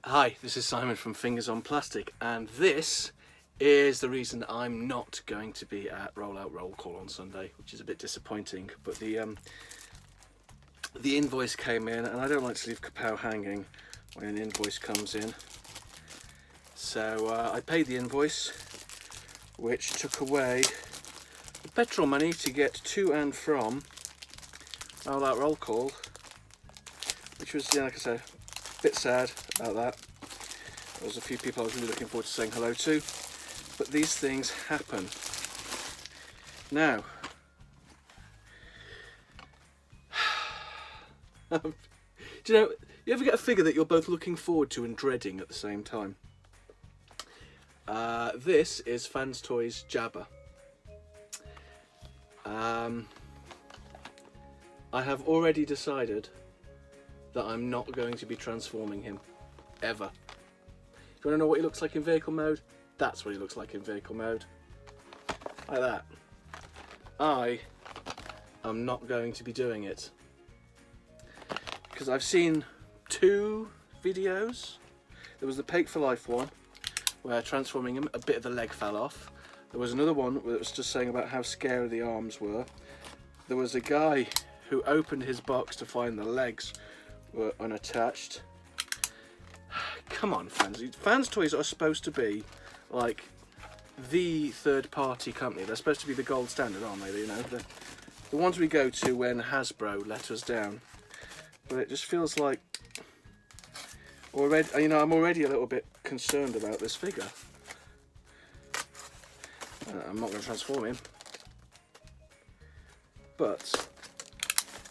Hi, this is Simon from Fingers on Plastic, and this is the reason I'm not going to be at Rollout Roll Call on Sunday, which is a bit disappointing. But the invoice came in, and I don't like to leave kapow hanging when an invoice comes in. So I paid the invoice, which took away the petrol money to get to and from Rollout Roll Call, which was, yeah, like I said, a bit sad about that. There was a few people I was really looking forward to saying hello to, but these things happen. Now, do you ever get a figure that you're both looking forward to and dreading at the same time? This is Fans Toys Jabba. I have already decided that I'm not going to be transforming him, ever. If you want to know what he looks like in vehicle mode, that's what he looks like in vehicle mode. Like that. I am not going to be doing it. Because I've seen 2 videos. There was the Pake for Life one, where transforming him, a bit of the leg fell off. There was another one where it was just saying about how scary the arms were. There was a guy who opened his box to find the legs were unattached. Come on, Fans. Fans Toys are supposed to be like the third-party company. They're supposed to be the gold standard, aren't they? You know, the ones we go to when Hasbro let us down. But it just feels like already, you know, I'm already a little bit concerned about this figure. I'm not going to transform him, but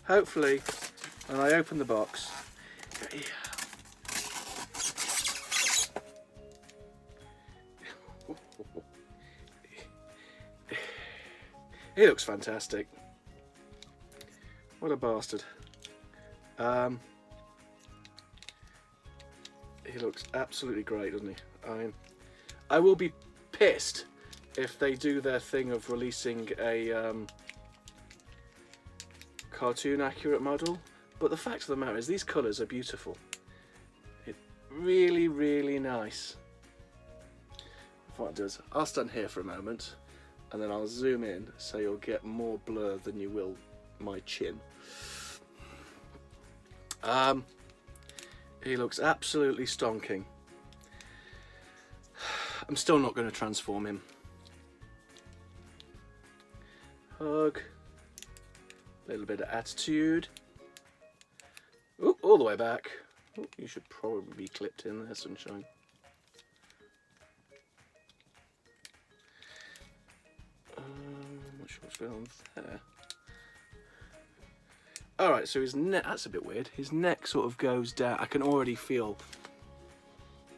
hopefully when I open the box, he looks fantastic. What a bastard. He looks absolutely great, doesn't he? I mean, I will be pissed if they do their thing of releasing a cartoon accurate model, but the fact of the matter is these colours are beautiful. It's really, really nice. What it does, I'll stand here for a moment and then I'll zoom in so you'll get more blur than you will my chin. He looks absolutely stonking. I'm still not going to transform him. Hug. A little bit of attitude. Ooh, all the way back. Ooh, you should probably be clipped in there, sunshine. Not sure what's going on there. Alright, so his neck, that's a bit weird. His neck sort of goes down. I can already feel.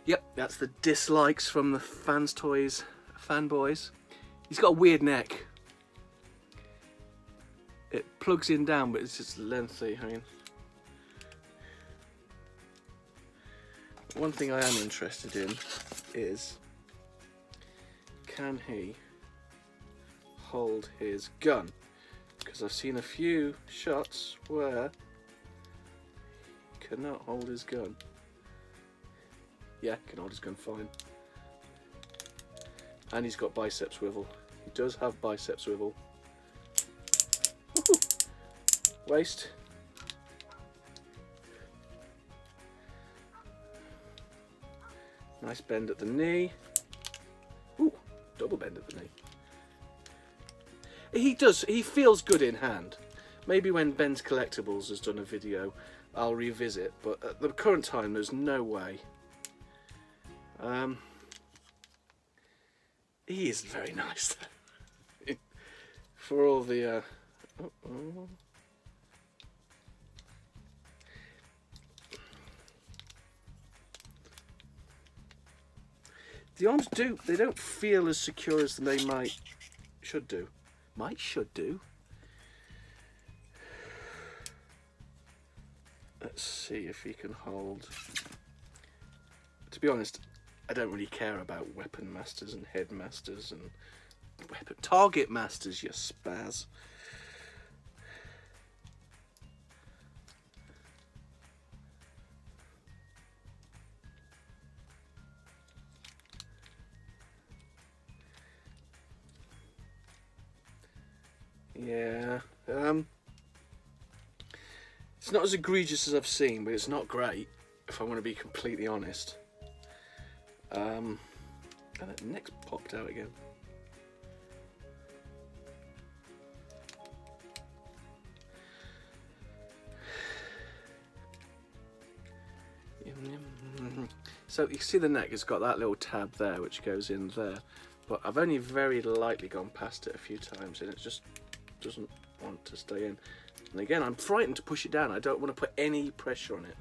Yep, that's the dislikes from the Fans Toys fanboys. He's got a weird neck. It plugs in down, but it's just lengthy. I mean, one thing I am interested in is, can he hold his gun? Because I've seen a few shots where he cannot hold his gun. Yeah, can hold his gun fine. And he's got bicep swivel. He does have bicep swivel. Waist. Nice bend at the knee. Ooh, double bend at the knee. He feels good in hand. Maybe when Ben's Collectibles has done a video, I'll revisit, but at the current time, there's no way. He is very nice, though. For all the, the arms they don't feel as secure as they should do. Should do. Let's see if he can hold. To be honest, I don't really care about weapon masters and headmasters and target masters, you spaz. Yeah. It's not as egregious as I've seen, but it's not great, if I want to be completely honest. And that neck's popped out again. So you see the neck has got that little tab there which goes in there, but I've only very lightly gone past it a few times and it just doesn't want to stay in. And again, I'm frightened to push it down. I don't want to put any pressure on it.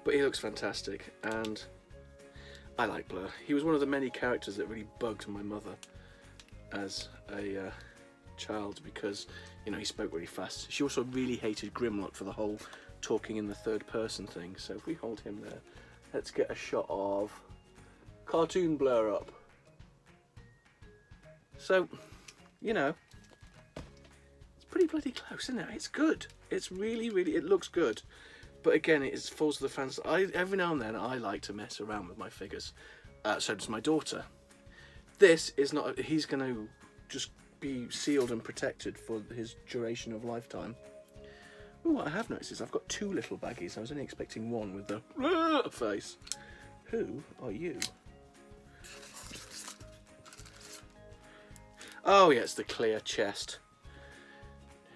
But he looks fantastic, and I like Blur. He was one of the many characters that really bugged my mother as a child because, you know, he spoke really fast. She also really hated Grimlock for the whole talking in the third person thing. So if we hold him there, let's get a shot of cartoon Blur up. So, you know, it's pretty bloody close, isn't it? It's good. It's really, really, it looks good. But again, it falls to the fans. Every now and then, I like to mess around with my figures. So does my daughter. This is not, he's going to just be sealed and protected for his duration of lifetime. Ooh, what I have noticed is I've got two little baggies. I was only expecting one with the face. Who are you? Oh yeah, it's the clear chest.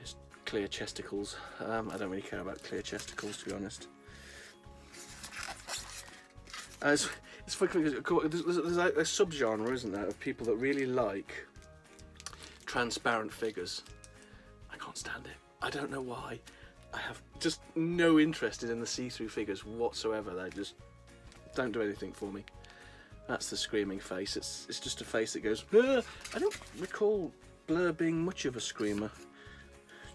It's clear chesticles. I don't really care about clear chesticles, to be honest. It's funny, there's a subgenre, isn't there, of people that really like transparent figures. I can't stand it. I don't know why. I have just no interest in the see-through figures whatsoever. They just don't do anything for me. That's the screaming face. It's just a face that goes, "Ah!" I don't recall Blur being much of a screamer.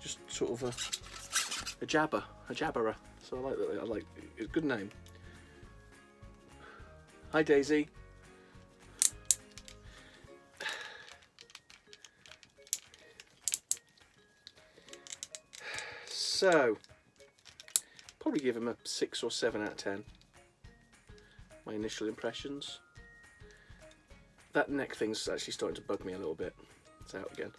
Just sort of a jabberer. So I like that. I like it's a good name. Hi Daisy. So probably give him a 6 or 7 out of 10. My initial impressions. That neck thing's actually starting to bug me a little bit. It's out again.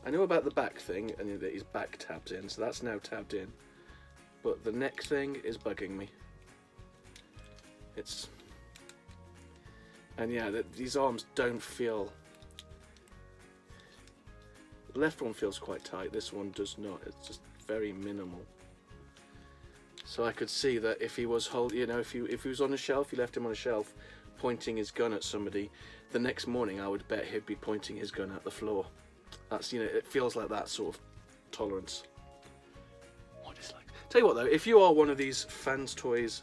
I know about the back thing and that his back tabs in, so that's now tabbed in. But the neck thing is bugging me. And yeah, these arms don't feel. The left one feels quite tight. This one does not. It's just very minimal. So I could see that if he was if he was on a shelf, you left him on a shelf, pointing his gun at somebody, the next morning I would bet he'd be pointing his gun at the floor. That's, you know, it feels like that sort of tolerance. What is like? Tell you what though, if you are one of these fanboys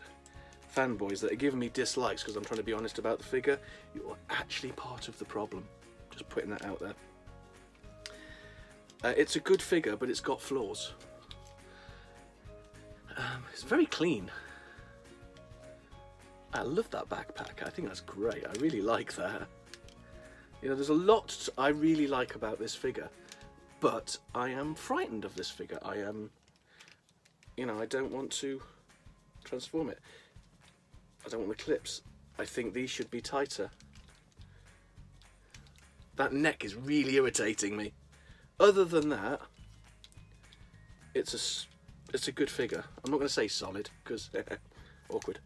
that are giving me dislikes because I'm trying to be honest about the figure, you're actually part of the problem. Just putting that out there. It's a good figure, but it's got flaws. It's very clean. I love that backpack. I think that's great. I really like that. You know, there's a lot I really like about this figure, but I am frightened of this figure. I am, you know, I don't want to transform it. I don't want the clips. I think these should be tighter. That neck is really irritating me. Other than that, it's a good figure. I'm not going to say solid because awkward.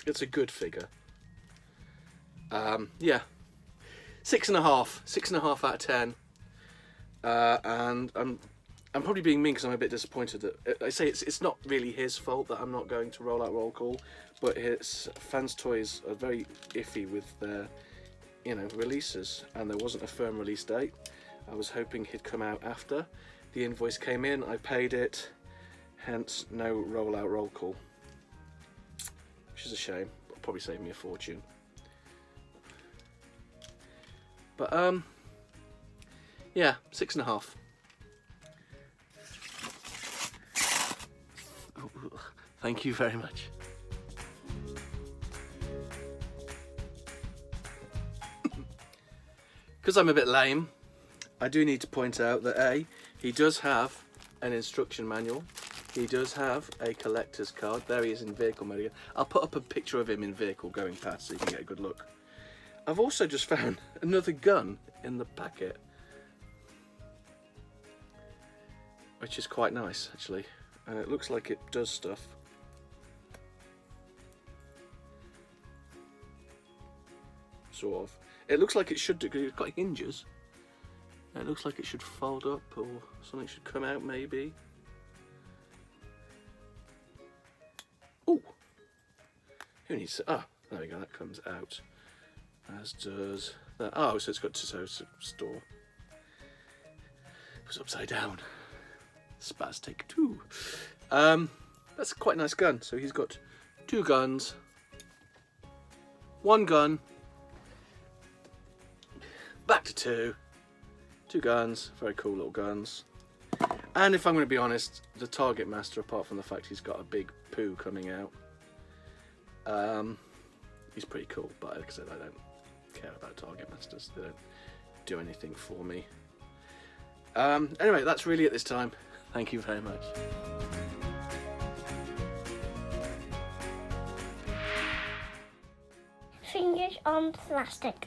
It's a good figure. Yeah, 6.5 out of 10. And I'm probably being mean because I'm a bit disappointed that I say it's not really his fault that I'm not going to roll out roll call, but his fans toys are very iffy with their, you know, releases, and there wasn't a firm release date. I was hoping he'd come out after. The invoice came in, I paid it, hence no roll out roll call. Which is a shame, it'll probably save me a fortune. But yeah, 6.5. Thank you very much. Because I'm a bit lame, I do need to point out that A, he does have an instruction manual. He does have a collector's card. There he is in vehicle mode again. I'll put up a picture of him in vehicle going past so you can get a good look. I've also just found another gun in the packet. which is quite nice actually, and it looks like it does stuff. Sort of. It looks like it should do, because it's got hinges. It looks like it should fold up, or something should come out maybe. Oh! Who needs to... Ah, there we go, that comes out. As does that. Oh, so it's got to store. It was upside down. Spastic 2. That's quite a nice gun. So he's got 2 guns. 1 gun. Back to 2. 2 guns. Very cool little guns. And if I'm going to be honest, the Target Master, apart from the fact he's got a big poo coming out, he's pretty cool. But like I said, I don't care about Target Masters. They don't do anything for me. Anyway, that's really it this time. Thank you very much. Fingers on plastic.